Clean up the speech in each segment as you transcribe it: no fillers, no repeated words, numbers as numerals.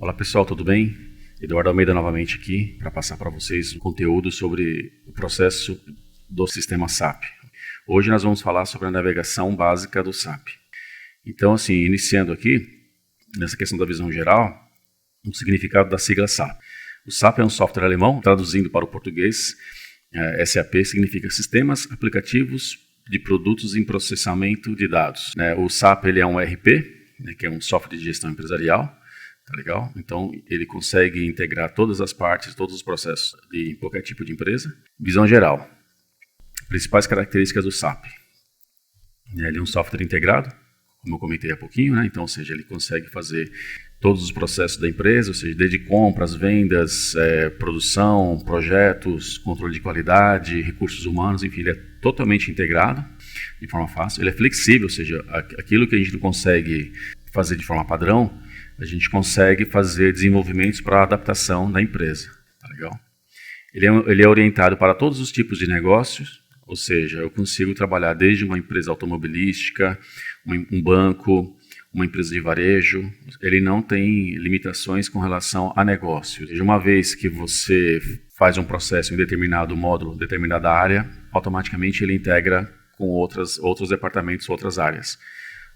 Olá pessoal, tudo bem? Eduardo Almeida novamente aqui para passar para vocês um conteúdo sobre o processo do sistema SAP. Hoje nós vamos falar sobre a navegação básica do SAP. Então, assim, iniciando aqui, nessa questão da visão geral, o significado da sigla SAP. O SAP é um software alemão, traduzindo para o português, SAP significa Sistemas Aplicativos de Produtos em Processamento de Dados. O SAP ele é um ERP, que é um software de gestão empresarial, tá legal? Então, ele consegue integrar todas as partes, todos os processos de qualquer tipo de empresa. Visão geral. Principais características do SAP. Ele é um software integrado, como eu comentei há pouquinho, né? Então, ou seja, ele consegue fazer todos os processos da empresa, ou seja, desde compras, vendas, produção, projetos, controle de qualidade, recursos humanos, enfim, ele é totalmente integrado de forma fácil. Ele é flexível, ou seja, aquilo que a gente não consegue fazer de forma padrão, a gente consegue fazer desenvolvimentos para adaptação da empresa, tá legal? Ele é orientado para todos os tipos de negócios, ou seja, eu consigo trabalhar desde uma empresa automobilística, um banco, uma empresa de varejo. Ele não tem limitações com relação a negócio. Ou seja, uma vez que você faz um processo em determinado módulo, determinada área, automaticamente ele integra com outros departamentos, outras áreas.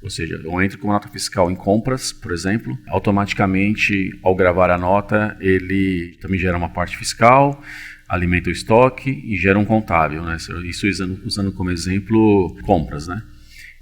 Ou seja, eu entro com uma nota fiscal em compras, por exemplo, automaticamente, ao gravar a nota, ele também gera uma parte fiscal, alimenta o estoque e gera um contábil, né? Isso usando como exemplo compras, né?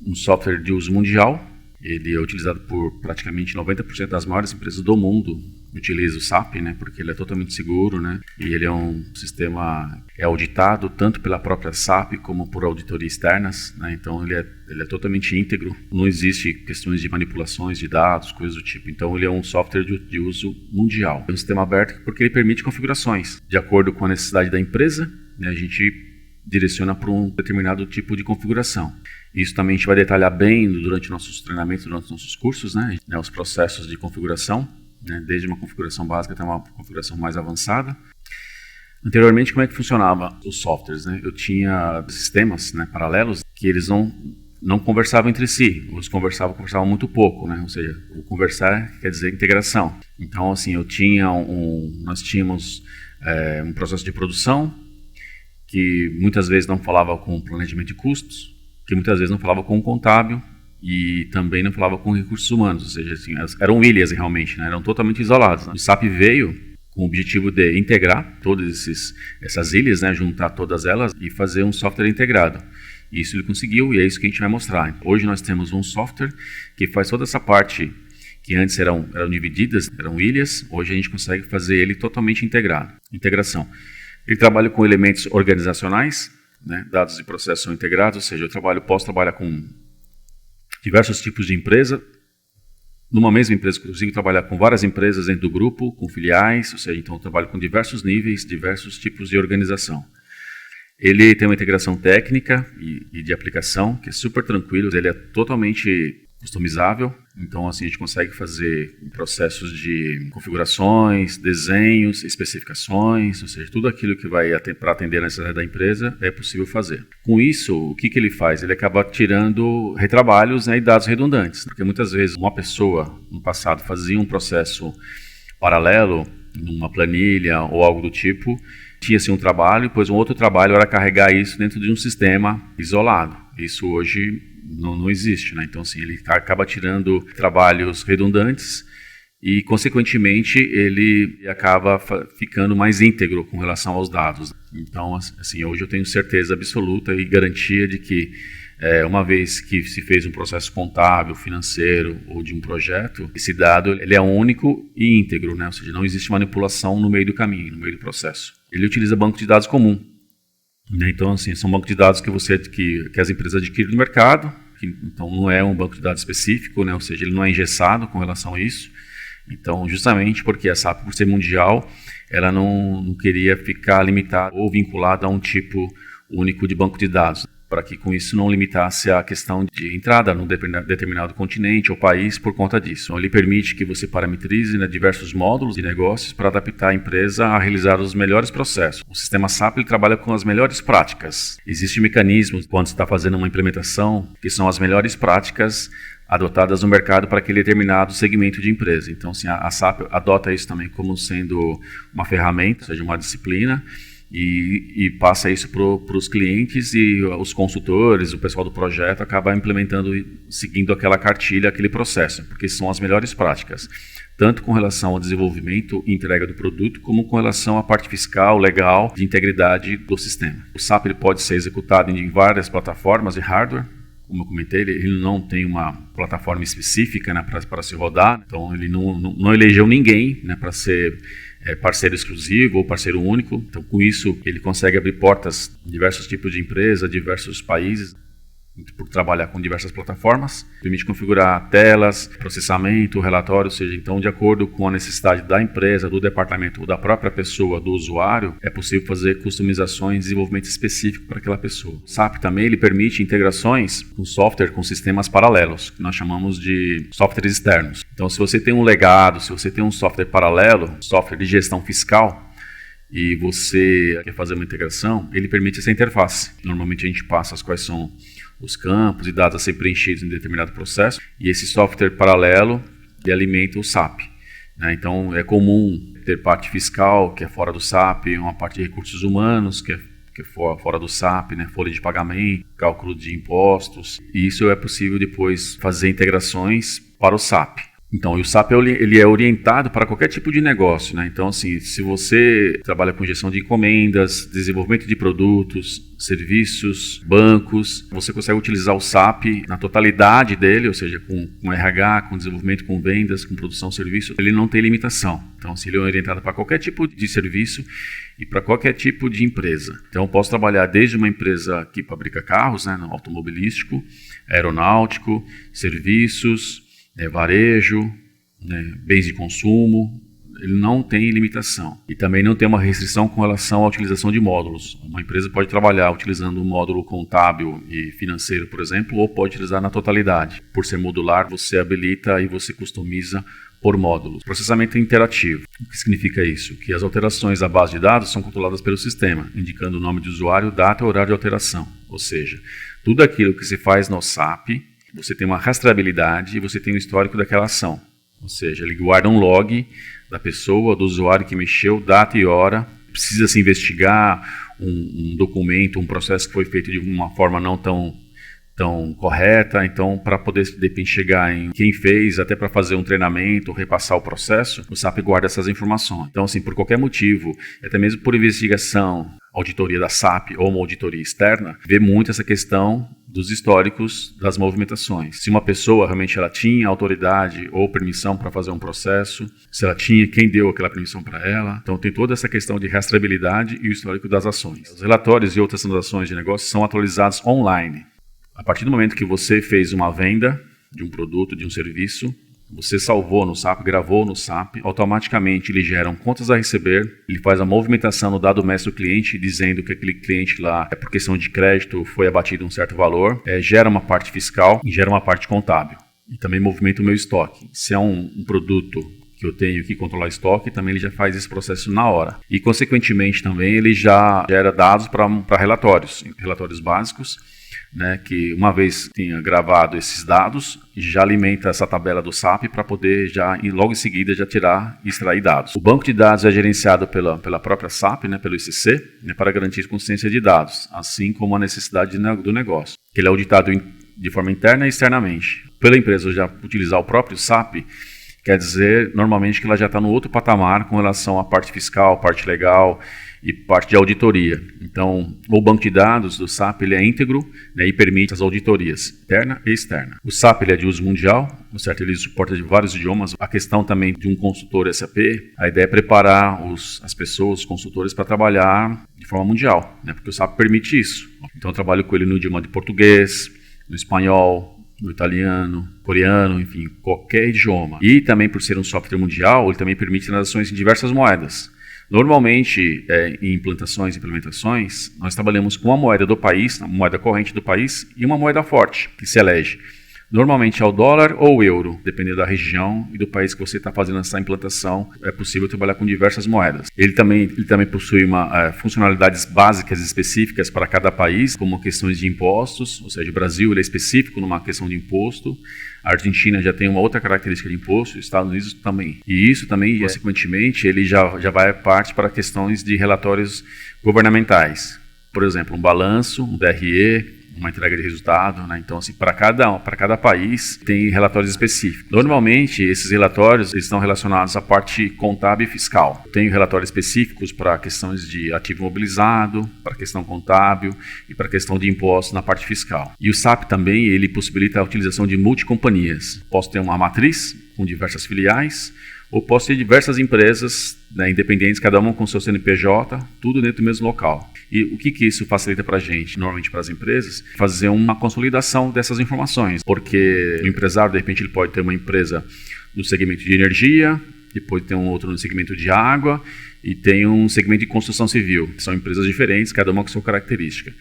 Um software de uso mundial, ele é utilizado por praticamente 90% das maiores empresas do mundo, utiliza o SAP, né? Porque ele é totalmente seguro, né? E ele é um sistema auditado tanto pela própria SAP como por auditorias externas, né? Então ele é totalmente íntegro, não existe questões de manipulações de dados, coisas do tipo. Então ele é um software de uso mundial. É um sistema aberto porque ele permite configurações de acordo com a necessidade da empresa, né? A gente direciona para um determinado tipo de configuração. Isso também a gente vai detalhar bem durante nossos treinamentos, durante nossos cursos, né? Os processos de configuração, né? Desde uma configuração básica até uma configuração mais avançada. Anteriormente, como é que funcionava os softwares, né? Eu tinha sistemas, né, paralelos que eles não conversavam entre si. Os conversavam muito pouco, né? Ou seja, o conversar quer dizer integração. Então, assim, nós tínhamos um processo de produção que muitas vezes não falava com planejamento de custos, que muitas vezes não falava com o contábil e também não falava com recursos humanos, ou seja, assim, eram ilhas realmente, né? Eram totalmente isoladas, né? O SAP veio com o objetivo de integrar todas essas ilhas, né? Juntar todas elas e fazer um software integrado. Isso ele conseguiu e é isso que a gente vai mostrar. Hoje nós temos um software que faz toda essa parte que antes eram divididas, eram ilhas, hoje a gente consegue fazer ele totalmente integrado. Integração. Ele trabalha com elementos organizacionais, né? Dados e processos são integrados, ou seja, posso trabalhar com diversos tipos de empresa. Numa mesma empresa, eu consigo trabalhar com várias empresas dentro do grupo, com filiais, ou seja, então eu trabalho com diversos níveis, diversos tipos de organização. Ele tem uma integração técnica e de aplicação, que é super tranquilo, ele é totalmente customizável, então assim a gente consegue fazer processos de configurações, desenhos, especificações, ou seja, tudo aquilo que vai para atender a necessidade da empresa é possível fazer. Com isso, o que ele faz? Ele acaba tirando retrabalhos, né, e dados redundantes, porque muitas vezes uma pessoa no passado fazia um processo paralelo, numa planilha ou algo do tipo, tinha-se um trabalho, depois um outro trabalho era carregar isso dentro de um sistema isolado. Isso hoje não existe, né? Então, assim, ele acaba tirando trabalhos redundantes e, consequentemente, ele acaba ficando mais íntegro com relação aos dados. Então, assim, hoje eu tenho certeza absoluta e garantia de que, uma vez que se fez um processo contábil, financeiro ou de um projeto, esse dado ele é único e íntegro, né? Ou seja, não existe manipulação no meio do caminho, no meio do processo. Ele utiliza banco de dados comum. Então, assim, são bancos de dados que as empresas adquirem no mercado, então não é um banco de dados específico, né? Ou seja, ele não é engessado com relação a isso. Então, justamente porque a SAP, por ser mundial, ela não queria ficar limitada ou vinculada a um tipo único de banco de dados, para que com isso não limitasse a questão de entrada num determinado continente ou país por conta disso. Então, ele permite que você parametrize, né, diversos módulos de negócios para adaptar a empresa a realizar os melhores processos. O sistema SAP ele trabalha com as melhores práticas. Existem mecanismos, quando você está fazendo uma implementação, que são as melhores práticas adotadas no mercado para aquele determinado segmento de empresa. Então, assim, a SAP adota isso também como sendo uma ferramenta, ou seja, uma disciplina, e passa isso para os clientes, e os consultores, o pessoal do projeto acaba implementando, seguindo aquela cartilha, aquele processo, porque são as melhores práticas, tanto com relação ao desenvolvimento e entrega do produto, como com relação à parte fiscal, legal, de integridade do sistema. O SAP ele pode ser executado em várias plataformas de hardware. Como eu comentei, ele não tem uma plataforma específica, né, para se rodar, então ele não elegeu ninguém, né, para ser parceiro exclusivo ou parceiro único. Então, com isso, ele consegue abrir portas em diversos tipos de empresa, diversos países, por trabalhar com diversas plataformas. Permite configurar telas, processamento, relatório, ou seja, então, de acordo com a necessidade da empresa, do departamento ou da própria pessoa, do usuário, é possível fazer customizações, desenvolvimento específico para aquela pessoa. O SAP também ele permite integrações com software, com sistemas paralelos, que nós chamamos de softwares externos. Então, se você tem um legado, se você tem um software paralelo, software de gestão fiscal, e você quer fazer uma integração, ele permite essa interface. Normalmente a gente passa quais são os campos e dados a ser preenchidos em determinado processo, e esse software paralelo ele alimenta o SAP, né? Então é comum ter parte fiscal que é fora do SAP, uma parte de recursos humanos que é fora do SAP, né? Folha de pagamento, cálculo de impostos, e isso é possível depois fazer integrações para o SAP. Então, e o SAP ele é orientado para qualquer tipo de negócio, né? Então, assim, se você trabalha com gestão de encomendas, desenvolvimento de produtos, serviços, bancos, você consegue utilizar o SAP na totalidade dele, ou seja, com RH, com desenvolvimento, com vendas, com produção, serviço, ele não tem limitação. Então, assim, ele é orientado para qualquer tipo de serviço e para qualquer tipo de empresa. Então, eu posso trabalhar desde uma empresa que fabrica carros, né, no automobilístico, aeronáutico, serviços, varejo, né, bens de consumo. Ele não tem limitação. E também não tem uma restrição com relação à utilização de módulos. Uma empresa pode trabalhar utilizando um módulo contábil e financeiro, por exemplo, ou pode utilizar na totalidade. Por ser modular, você habilita e você customiza por módulos. Processamento interativo. O que significa isso? Que as alterações da base de dados são controladas pelo sistema, indicando o nome de usuário, data e horário de alteração. Ou seja, tudo aquilo que se faz no SAP, você tem uma rastreabilidade e você tem um histórico daquela ação. Ou seja, ele guarda um log da pessoa, do usuário que mexeu, data e hora. Precisa se investigar um documento, um processo que foi feito de uma forma não tão correta. Então, para poder de repente chegar em quem fez, até para fazer um treinamento, repassar o processo, o SAP guarda essas informações. Então, assim, por qualquer motivo, até mesmo por investigação, auditoria da SAP ou uma auditoria externa, vê muito essa questão dos históricos das movimentações. Se uma pessoa realmente ela tinha autoridade ou permissão para fazer um processo, se ela tinha, quem deu aquela permissão para ela. Então tem toda essa questão de rastreabilidade e o histórico das ações. Os relatórios e outras transações de negócio são atualizados online. A partir do momento que você fez uma venda de um produto, de um serviço, você salvou no SAP, gravou no SAP, automaticamente ele gera contas a receber, ele faz a movimentação no dado mestre do cliente, dizendo que aquele cliente lá, por questão de crédito, foi abatido um certo valor, gera uma parte fiscal e gera uma parte contábil. E também movimenta o meu estoque. Se é um produto que eu tenho que controlar estoque, também ele já faz esse processo na hora. E, consequentemente, também ele já gera dados para relatórios básicos, né, que uma vez tenha gravado esses dados, já alimenta essa tabela do SAP para poder já logo em seguida já tirar e extrair dados. O banco de dados é gerenciado pela própria SAP, né, pelo ICC, né, para garantir consistência de dados, assim como a necessidade do negócio. Ele é auditado de forma interna e externamente. Pela empresa já utilizar o próprio SAP, quer dizer, normalmente que ela já está no outro patamar com relação à parte fiscal, parte legal e parte de auditoria. Então, o banco de dados do SAP ele é íntegro, né, e permite as auditorias interna e externa. O SAP ele é de uso mundial, certo? Ele suporta de vários idiomas. A questão também de um consultor SAP, a ideia é preparar as pessoas, os consultores, para trabalhar de forma mundial, né, porque o SAP permite isso. Então, eu trabalho com ele no idioma de português, no espanhol, no italiano, coreano, enfim, qualquer idioma. E também, por ser um software mundial, ele também permite transações em diversas moedas. Normalmente, em implementações, nós trabalhamos com a moeda do país, a moeda corrente do país, e uma moeda forte, que se elege. Normalmente é o dólar ou o euro, dependendo da região e do país que você está fazendo essa implantação. É possível trabalhar com diversas moedas. Ele também possui funcionalidades básicas específicas para cada país, como questões de impostos, ou seja, o Brasil ele é específico numa questão de imposto, a Argentina já tem uma outra característica de imposto, os Estados Unidos também. E isso também, consequentemente, ele já vai parte para questões de relatórios governamentais. Por exemplo, um balanço, um DRE, uma entrega de resultado, né? Então, assim, para cada país tem relatórios específicos. Normalmente, esses relatórios eles estão relacionados à parte contábil e fiscal. Tem relatórios específicos para questões de ativo imobilizado, para questão contábil e para questão de impostos na parte fiscal. E o SAP também, ele possibilita a utilização de multicompanhias. Posso ter uma matriz com diversas filiais, ou posso ter diversas empresas, né, independentes, cada uma com seu CNPJ, tudo dentro do mesmo local. E o que isso facilita para a gente, normalmente para as empresas? Fazer uma consolidação dessas informações, porque o empresário, de repente, ele pode ter uma empresa no segmento de energia, depois tem um outro no segmento de água e tem um segmento de construção civil. São empresas diferentes, cada uma com sua característica.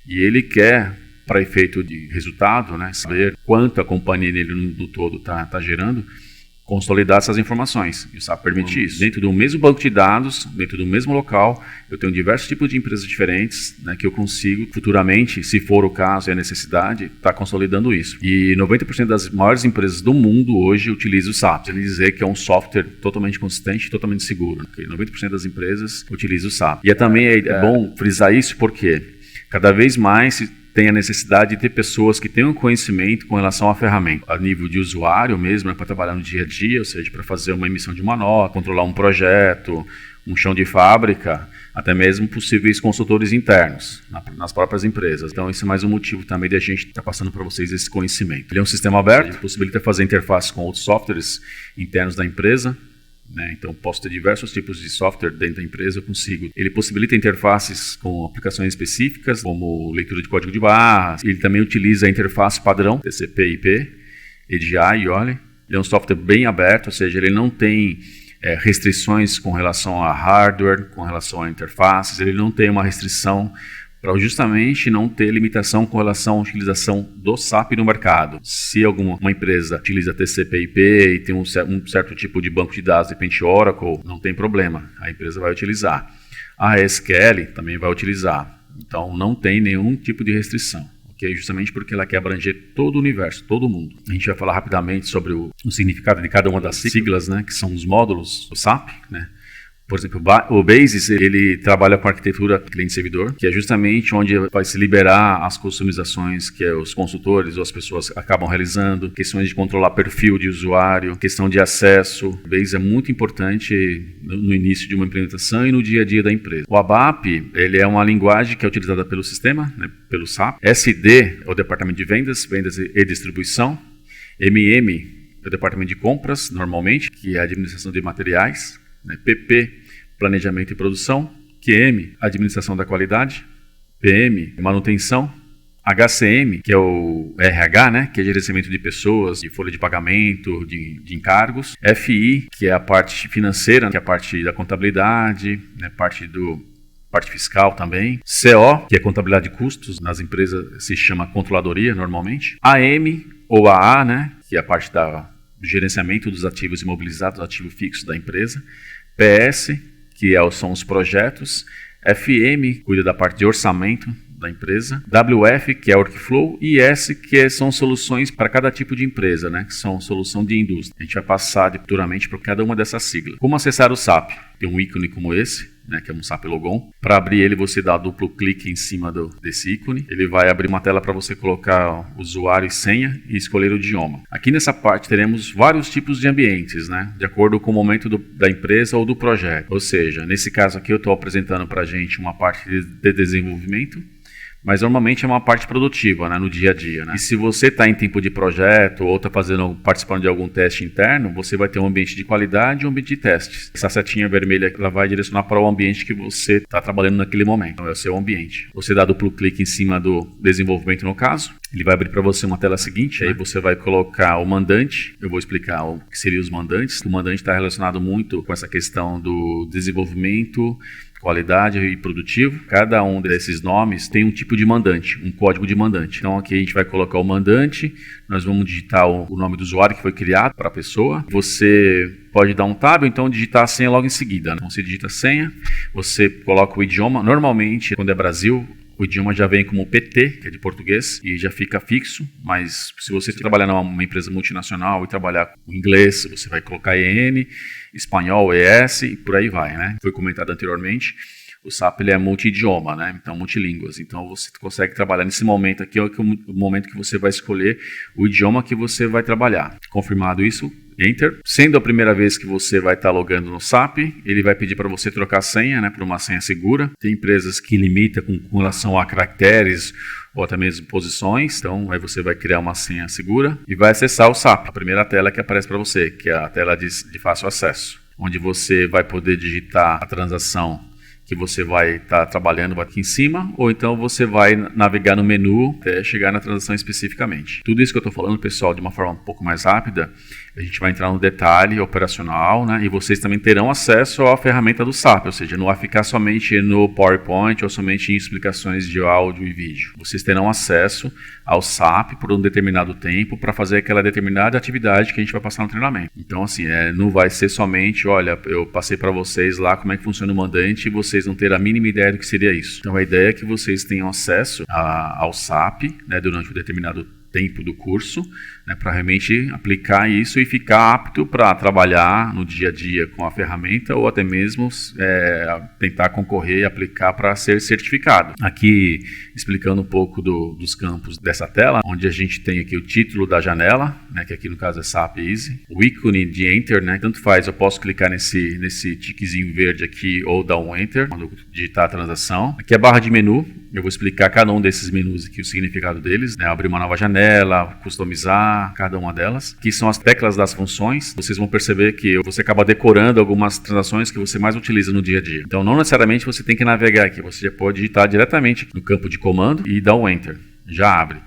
E ele quer, para efeito de resultado, né, saber quanto a companhia dele no todo está gerando, consolidar essas informações. E o SAP permite isso. Dentro do mesmo banco de dados, dentro do mesmo local, eu tenho diversos tipos de empresas diferentes, né, que eu consigo futuramente, se for o caso e a necessidade, estar consolidando isso. E 90% das maiores empresas do mundo hoje utilizam o SAP. Quer dizer que é um software totalmente consistente e totalmente seguro. Okay? 90% das empresas utilizam o SAP. E também é bom frisar isso porque cada vez mais tem a necessidade de ter pessoas que tenham conhecimento com relação à ferramenta, a nível de usuário mesmo, para trabalhar no dia a dia, ou seja, para fazer uma emissão de uma nota, controlar um projeto, um chão de fábrica, até mesmo possíveis consultores internos nas próprias empresas. Então, esse é mais um motivo também de a gente estar passando para vocês esse conhecimento. Ele é um sistema aberto, possibilita fazer interface com outros softwares internos da empresa, né? Então, posso ter diversos tipos de software dentro da empresa, eu consigo. Ele possibilita interfaces com aplicações específicas, como leitura de código de barras. Ele também utiliza a interface padrão, TCP/IP, EDI e OLE. Ele é um software bem aberto, ou seja, ele não tem restrições com relação a hardware, com relação a interfaces. Ele não tem uma restrição para justamente não ter limitação com relação à utilização do SAP no mercado. Se uma empresa utiliza TCP/IP e tem um certo tipo de banco de dados, de repente Oracle, não tem problema, a empresa vai utilizar. A SQL também vai utilizar, então não tem nenhum tipo de restrição. Okay? Justamente porque ela quer abranger todo o universo, todo mundo. A gente vai falar rapidamente sobre o significado de cada uma das siglas, né, que são os módulos do SAP, né? Por exemplo, o Basis, ele trabalha com arquitetura cliente-servidor, que é justamente onde vai se liberar as customizações que os consultores ou as pessoas acabam realizando, questões de controlar perfil de usuário, questão de acesso. O Basis é muito importante no início de uma implementação e no dia a dia da empresa. O ABAP, ele é uma linguagem que é utilizada pelo sistema, né, pelo SAP. SD é o departamento de vendas e distribuição. MM é o departamento de compras, normalmente, que é a administração de materiais. PP, planejamento e produção, QM, administração da qualidade, PM, manutenção, HCM, que é o RH, né, que é gerenciamento de pessoas, de folha de pagamento, de encargos, FI, que é a parte financeira, que é a parte da contabilidade, né, parte fiscal também, CO, que é contabilidade de custos, nas empresas se chama controladoria normalmente, AM ou AA, né, que é a parte do gerenciamento dos ativos imobilizados, ativos fixos da empresa, PS, que são os projetos, FM, cuida da parte de orçamento da empresa, WF, que é Workflow, e S, que são soluções para cada tipo de empresa, né, que são solução de indústria. A gente vai passar futuramente por cada uma dessas siglas. Como acessar o SAP? Tem um ícone como esse, né, que é um SAP Logon. Para abrir ele, você dá duplo clique em cima desse ícone. Ele vai abrir uma tela para você colocar usuário e senha e escolher o idioma. Aqui nessa parte teremos vários tipos de ambientes, né, de acordo com o momento da empresa ou do projeto. Ou seja, nesse caso aqui eu estou apresentando para a gente uma parte de desenvolvimento, mas normalmente é uma parte produtiva, né, no dia a dia, né? E se você está em tempo de projeto ou está participando de algum teste interno, você vai ter um ambiente de qualidade e um ambiente de testes. Essa setinha vermelha ela vai direcionar para o ambiente que você está trabalhando naquele momento. Então é o seu ambiente. Você dá duplo clique em cima do desenvolvimento no caso, ele vai abrir para você uma tela seguinte, aí você vai colocar o mandante. Eu vou explicar o que seriam os mandantes. O mandante está relacionado muito com essa questão do desenvolvimento, qualidade e produtivo. Cada um desses nomes tem um tipo de mandante, um código de mandante. Então aqui a gente vai colocar o mandante, nós vamos digitar o nome do usuário que foi criado para a pessoa. Você pode dar um tab ou então digitar a senha logo em seguida, né? Então você digita a senha, você coloca o idioma. Normalmente, quando é Brasil, o idioma já vem como PT, que é de português, e já fica fixo, mas se você trabalhar numa empresa multinacional e trabalhar com inglês, você vai colocar EN, espanhol, ES e por aí vai, né? Foi comentado anteriormente, o SAP ele é multi-idioma, né? Então multilínguas. Então você consegue trabalhar nesse momento aqui, é o momento que você vai escolher o idioma que você vai trabalhar. Confirmado isso, Enter. Sendo a primeira vez que você vai estar logando no SAP, ele vai pedir para você trocar a senha, né, por uma senha segura. Tem empresas que limitam com relação a caracteres ou até mesmo posições, então aí você vai criar uma senha segura e vai acessar o SAP. A primeira tela que aparece para você, que é a tela de fácil acesso, onde você vai poder digitar a transação que você vai estar trabalhando aqui em cima, ou então você vai navegar no menu até chegar na transação especificamente. Tudo isso que eu estou falando, pessoal, de uma forma um pouco mais rápida, a gente vai entrar no detalhe operacional, né? E vocês também terão acesso à ferramenta do SAP, ou seja, não vai ficar somente no PowerPoint ou somente em explicações de áudio e vídeo. Vocês terão acesso ao SAP por um determinado tempo para fazer aquela determinada atividade que a gente vai passar no treinamento. Então, assim, não vai ser somente, olha, eu passei para vocês lá como é que funciona o mandante e vocês não terem a mínima ideia do que seria isso. Então, a ideia é que vocês tenham acesso ao SAP, né, durante um determinado tempo do curso, né, para realmente aplicar isso e ficar apto para trabalhar no dia a dia com a ferramenta ou até mesmo tentar concorrer e aplicar para ser certificado. Aqui explicando um pouco dos campos dessa tela, onde a gente tem aqui o título da janela, né, que aqui no caso é SAP Easy, o ícone de Enter, né, tanto faz, eu posso clicar nesse tiquezinho verde aqui ou dar um Enter quando eu digitar a transação. Aqui é a barra de menu, eu vou explicar cada um desses menus aqui, o significado deles, né, abrir uma nova janela, customizar cada uma delas, que são as teclas das funções. Vocês vão perceber que você acaba decorando algumas transações que você mais utiliza no dia a dia. Então não necessariamente você tem que navegar aqui, você já pode digitar diretamente no campo de comando e dar um Enter, já abre.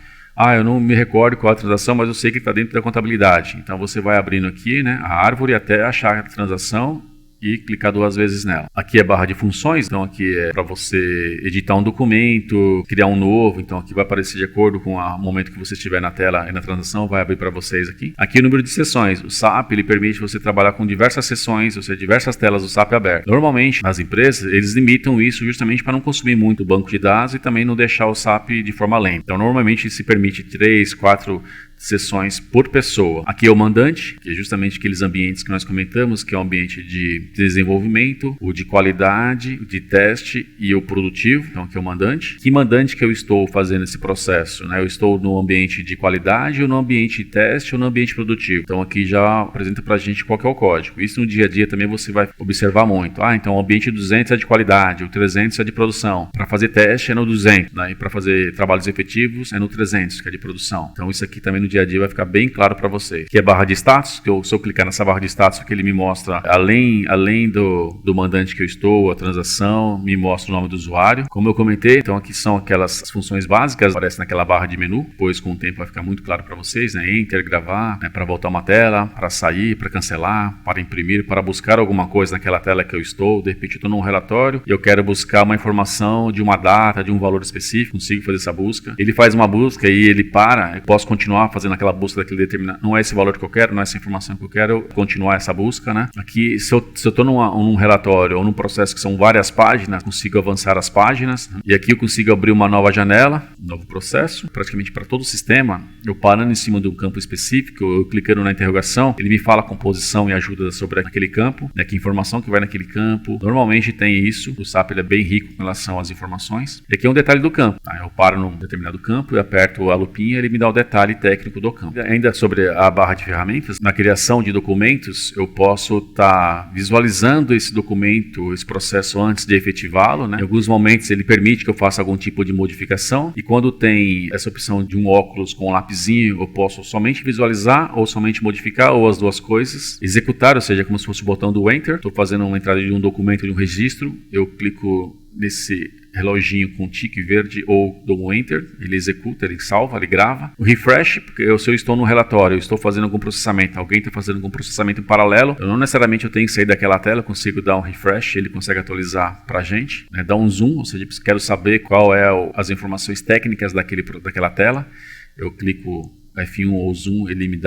Eu não me recordo qual é a transação, mas eu sei que está dentro da contabilidade. Então você vai abrindo aqui, né, a árvore até achar a transação e clicar 2 vezes nela. Aqui é barra de funções, então aqui é para você editar um documento, criar um novo, então aqui vai aparecer de acordo com o momento que você estiver na tela e na transação, vai abrir para vocês aqui. Aqui o número de sessões, o SAP ele permite você trabalhar com diversas sessões, ou seja, diversas telas do SAP aberto. Normalmente, nas empresas, eles limitam isso justamente para não consumir muito o banco de dados e também não deixar o SAP de forma lenta. Então normalmente se permite 3, 4 sessões por pessoa. Aqui é o mandante, que é justamente aqueles ambientes que nós comentamos, que é o ambiente de desenvolvimento, o de qualidade, o de teste e o produtivo. Então aqui é o mandante. Que mandante que eu estou fazendo esse processo, né? Eu estou no ambiente de qualidade ou no ambiente de teste ou no ambiente produtivo. Então aqui já apresenta para a gente qual que é o código. Isso no dia a dia também você vai observar muito. Então o ambiente 200 é de qualidade, o 300 é de produção. Para fazer teste é no 200, né? E para fazer trabalhos efetivos é no 300, que é de produção. Então isso aqui também no dia a dia vai ficar bem claro para você. Aqui é barra de status, que se eu clicar nessa barra de status, que ele me mostra, além do mandante que eu estou, a transação, me mostra o nome do usuário. Como eu comentei, então aqui são aquelas funções básicas, aparecem naquela barra de menu, depois com o tempo vai ficar muito claro para vocês, né? Enter, gravar, né? Para voltar uma tela, para sair, para cancelar, para imprimir, para buscar alguma coisa naquela tela que eu estou. De repente eu estou num relatório e eu quero buscar uma informação de uma data, de um valor específico, consigo fazer essa busca. Ele faz uma busca e ele para, eu posso continuar fazendo aquela busca daquele determinado, não é esse valor que eu quero, não é essa informação que eu quero, continuar essa busca, né? Aqui, se eu estou num relatório ou num processo que são várias páginas, consigo avançar as páginas, né? E aqui eu consigo abrir uma nova janela, um novo processo, praticamente para todo o sistema. Eu parando em cima de um campo específico, eu clicando na interrogação, ele me fala a composição e ajuda sobre aquele campo, né? Que informação que vai naquele campo. Normalmente tem isso, o SAP ele é bem rico com relação às informações. E aqui é um detalhe do campo, tá? Eu paro num determinado campo e aperto a lupinha, ele me dá o detalhe técnico do campo. Ainda sobre a barra de ferramentas, na criação de documentos, eu posso estar visualizando esse documento, esse processo antes de efetivá-lo, né? Em alguns momentos ele permite que eu faça algum tipo de modificação e quando tem essa opção de um óculos com um lapisinho, eu posso somente visualizar ou somente modificar ou as duas coisas. Executar, ou seja, como se fosse o botão do Enter. Estou fazendo uma entrada de um documento, de um registro, eu clico nesse reloginho com tique verde ou dou um Enter, ele executa, ele salva, ele grava. O refresh, porque se eu estou no relatório, eu estou fazendo algum processamento, alguém está fazendo algum processamento em paralelo, eu não necessariamente eu tenho que sair daquela tela, eu consigo dar um refresh, ele consegue atualizar para a gente, né? Dar um zoom, ou seja, quero saber qual é as informações técnicas daquela tela, eu clico F1 ou zoom, ele me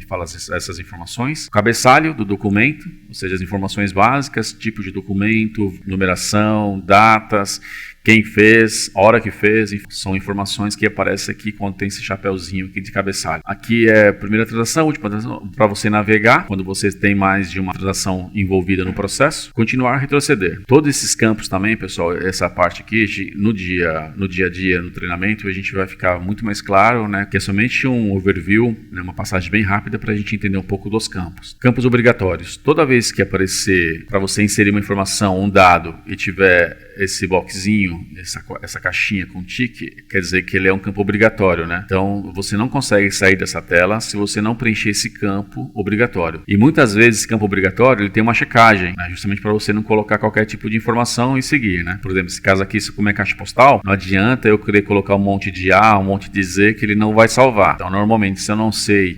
fala essas informações. O cabeçalho do documento, ou seja, as informações básicas, tipo de documento, numeração, datas, quem fez, hora que fez, são informações que aparecem aqui quando tem esse chapéuzinho aqui de cabeçalho. Aqui é a primeira transação, última transação, para você navegar, quando você tem mais de uma transação envolvida no processo. Continuar, retroceder. Todos esses campos também, pessoal, essa parte aqui, no dia a dia, no treinamento, a gente vai ficar muito mais claro, né, que é somente um overview, né, uma passagem bem rápida para a gente entender um pouco dos campos. Campos obrigatórios. Toda vez que aparecer, para você inserir uma informação, um dado, e tiver esse boxzinho, essa caixinha com tique, quer dizer que ele é um campo obrigatório, né? Então, você não consegue sair dessa tela se você não preencher esse campo obrigatório. E muitas vezes esse campo obrigatório, ele tem uma checagem, né? Justamente para você não colocar qualquer tipo de informação e seguir, né? Por exemplo, esse caso aqui, como é caixa postal, não adianta eu querer colocar um monte de A, um monte de Z, que ele não vai salvar. Então, normalmente, se eu não sei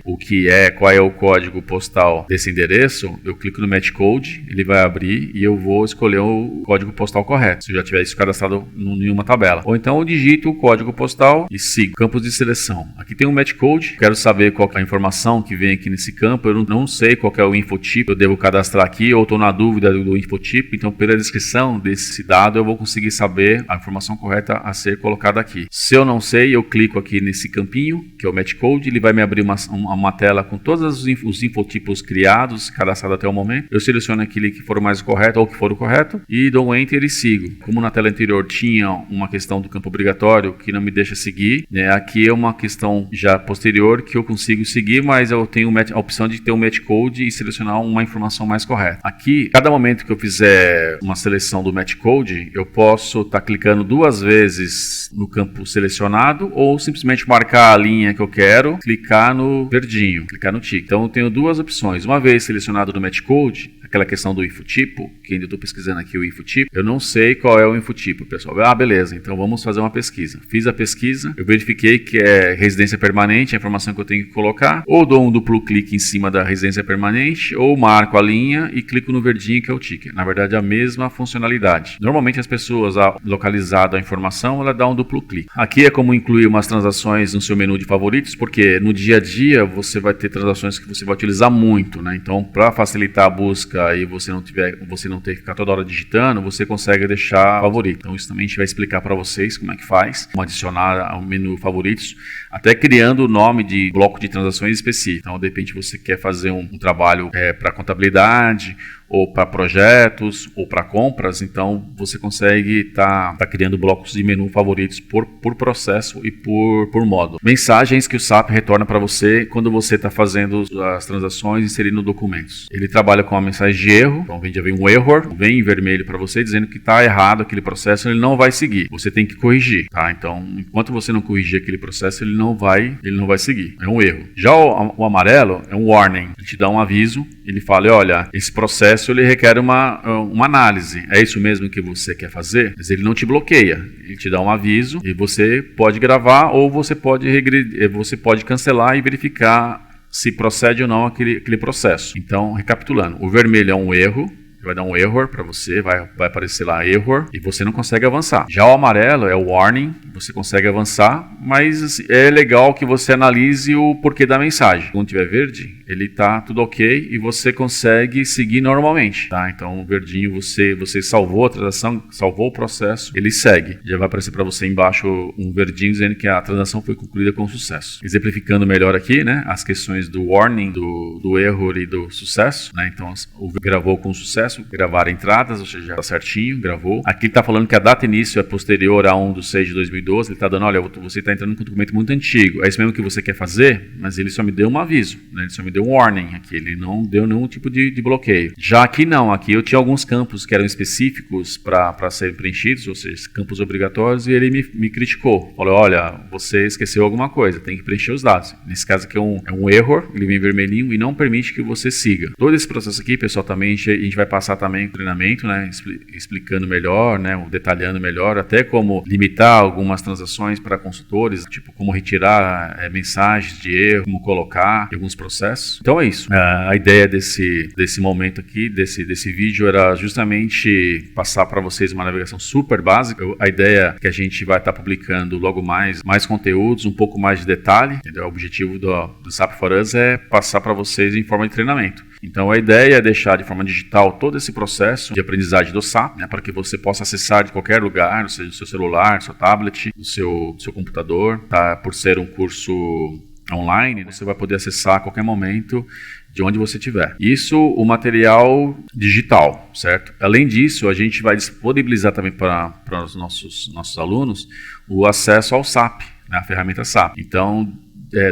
qual é o código postal desse endereço, eu clico no Match Code, ele vai abrir e eu vou escolher o código postal correto. Se eu já tiver isso cadastrado em uma tabela. Ou então eu digito o código postal e sigo. Campos de seleção. Aqui tem um match code. Quero saber qual é a informação que vem aqui nesse campo. Eu não sei qual é o infotipo. Eu devo cadastrar aqui ou estou na dúvida do infotipo. Então, pela descrição desse dado, eu vou conseguir saber a informação correta a ser colocada aqui. Se eu não sei, eu clico aqui nesse campinho, que é o match code. Ele vai me abrir uma tela com todos os infotipos criados, cadastrados até o momento. Eu seleciono aquele que for o mais correto ou que for o correto e dou um enter e sigo. Como na tela anterior tinha uma questão do campo obrigatório que não me deixa seguir, né? Aqui é uma questão já posterior que eu consigo seguir, mas eu tenho a opção de ter um match code e selecionar uma informação mais correta. Aqui, cada momento que eu fizer uma seleção do match code, eu posso estar clicando 2 vezes no campo selecionado ou simplesmente marcar a linha que eu quero, clicar no verdinho, clicar no tick. Então eu tenho 2 opções. Uma vez selecionado no match code, aquela questão do infotipo, que ainda estou pesquisando aqui o infotipo, eu não sei qual é o infotipo, pessoal. Beleza, então vamos fazer uma pesquisa. Fiz a pesquisa, eu verifiquei que é residência permanente, a informação que eu tenho que colocar, ou dou um duplo clique em cima da residência permanente, ou marco a linha e clico no verdinho que é o ticket. Na verdade, é a mesma funcionalidade. Normalmente as pessoas, localizado a informação, ela dá um duplo clique. Aqui é como incluir umas transações no seu menu de favoritos, porque no dia a dia você vai ter transações que você vai utilizar muito, né? Então, para facilitar a busca e você não ter que ficar toda hora digitando, você consegue deixar favorito. Então isso também a gente vai explicar para vocês como é que faz, como adicionar ao menu favoritos, até criando o nome de bloco de transações específico. Então de repente você quer fazer um trabalho para contabilidade, ou para projetos, ou para compras, então você consegue estar criando blocos de menu favoritos por processo e por modo. Mensagens que o SAP retorna para você quando você está fazendo as transações e inserindo documentos. Ele trabalha com a mensagem de erro, então já vem um error, vem em vermelho para você dizendo que está errado aquele processo, ele não vai seguir. Você tem que corrigir, tá? Então, enquanto você não corrigir aquele processo, ele não vai seguir. É um erro. Já o amarelo é um warning, ele te dá um aviso, ele fala, olha, esse processo ele requer uma análise. É isso mesmo que você quer fazer? Mas ele não te bloqueia. Ele te dá um aviso e você pode gravar ou você pode cancelar e verificar se procede ou não aquele processo. Então, recapitulando, o vermelho é um erro, vai dar um error para você, vai aparecer lá error e você não consegue avançar. Já o amarelo é o warning, você consegue avançar, mas é legal que você analise o porquê da mensagem. Quando tiver verde, ele tá tudo ok e você consegue seguir normalmente, tá? Então o verdinho você salvou a transação, salvou o processo, ele segue. Já vai aparecer para você embaixo um verdinho dizendo que a transação foi concluída com sucesso. Exemplificando melhor aqui, né, as questões do warning, do erro e do sucesso, né? Então o gravou com sucesso, gravar entradas, ou seja, tá certinho, gravou. Aqui está falando que a data início é posterior a 1/6/2012, ele está dando, olha, você está entrando com um documento muito antigo, é isso mesmo que você quer fazer, mas ele só me deu um aviso, né? Ele só me deu um warning aqui, ele não deu nenhum tipo de bloqueio. Já aqui não, aqui eu tinha alguns campos que eram específicos para serem preenchidos, ou seja, campos obrigatórios, e ele me criticou, falou, olha, você esqueceu alguma coisa, tem que preencher os dados. Nesse caso aqui é um error, ele vem vermelhinho e não permite que você siga. Todo esse processo aqui, pessoal, também a gente vai passar passar também o treinamento, né, explicando melhor, né, detalhando melhor, até como limitar algumas transações para consultores, tipo como retirar mensagens de erro, como colocar em alguns processos. Então é isso. A ideia desse momento aqui, desse vídeo, era justamente passar para vocês uma navegação super básica. A ideia é que a gente vai estar publicando logo mais conteúdos, um pouco mais de detalhe, entendeu? O objetivo do SAP for Us é passar para vocês em forma de treinamento. Então a ideia é deixar de forma digital todo esse processo de aprendizagem do SAP, né, para que você possa acessar de qualquer lugar, seja do seu celular, do seu tablet, do seu computador, tá? Por ser um curso online, você vai poder acessar a qualquer momento de onde você estiver. Isso, o material digital, certo? Além disso, a gente vai disponibilizar também para os nossos alunos o acesso ao SAP, né, a ferramenta SAP. Então,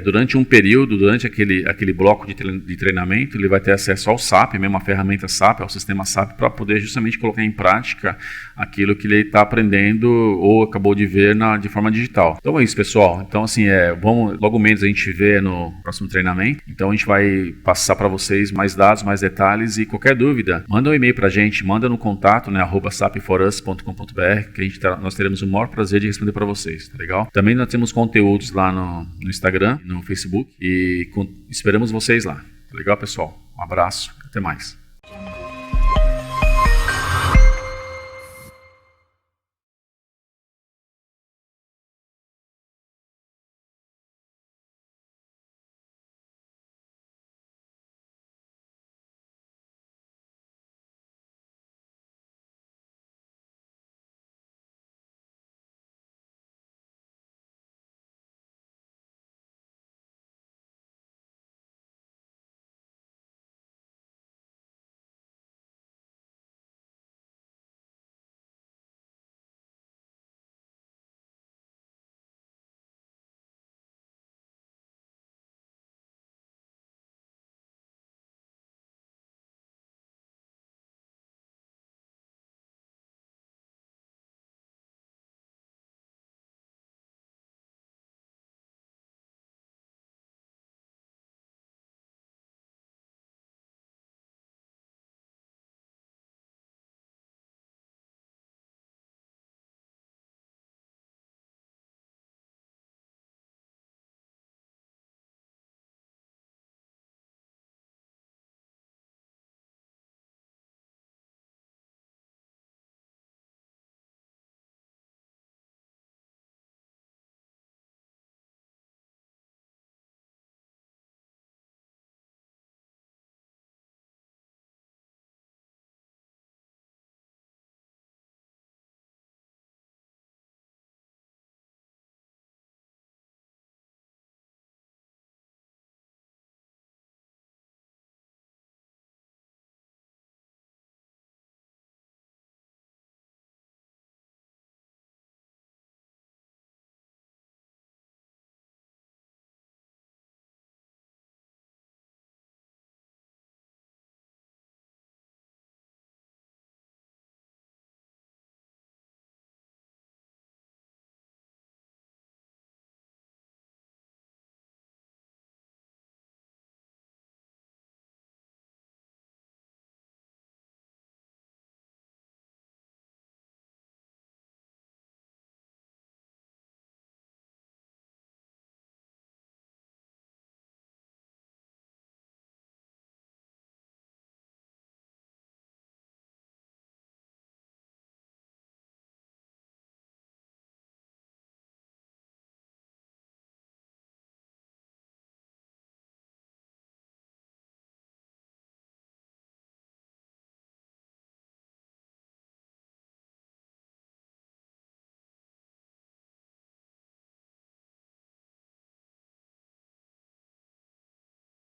durante um período, durante aquele bloco de treinamento, ele vai ter acesso ao SAP, mesmo a ferramenta SAP, ao sistema SAP, para poder justamente colocar em prática aquilo que ele está aprendendo ou acabou de ver de forma digital. Então é isso, pessoal. Então, assim, vamos, logo menos a gente vê no próximo treinamento. Então, a gente vai passar para vocês mais dados, mais detalhes, e qualquer dúvida, manda um e-mail para a gente, manda no contato, né, @sapforus.com.br, que nós teremos o maior prazer de responder para vocês, tá legal? Também nós temos conteúdos lá no Instagram, no Facebook, e esperamos vocês lá. Tá legal, pessoal? Um abraço, até mais.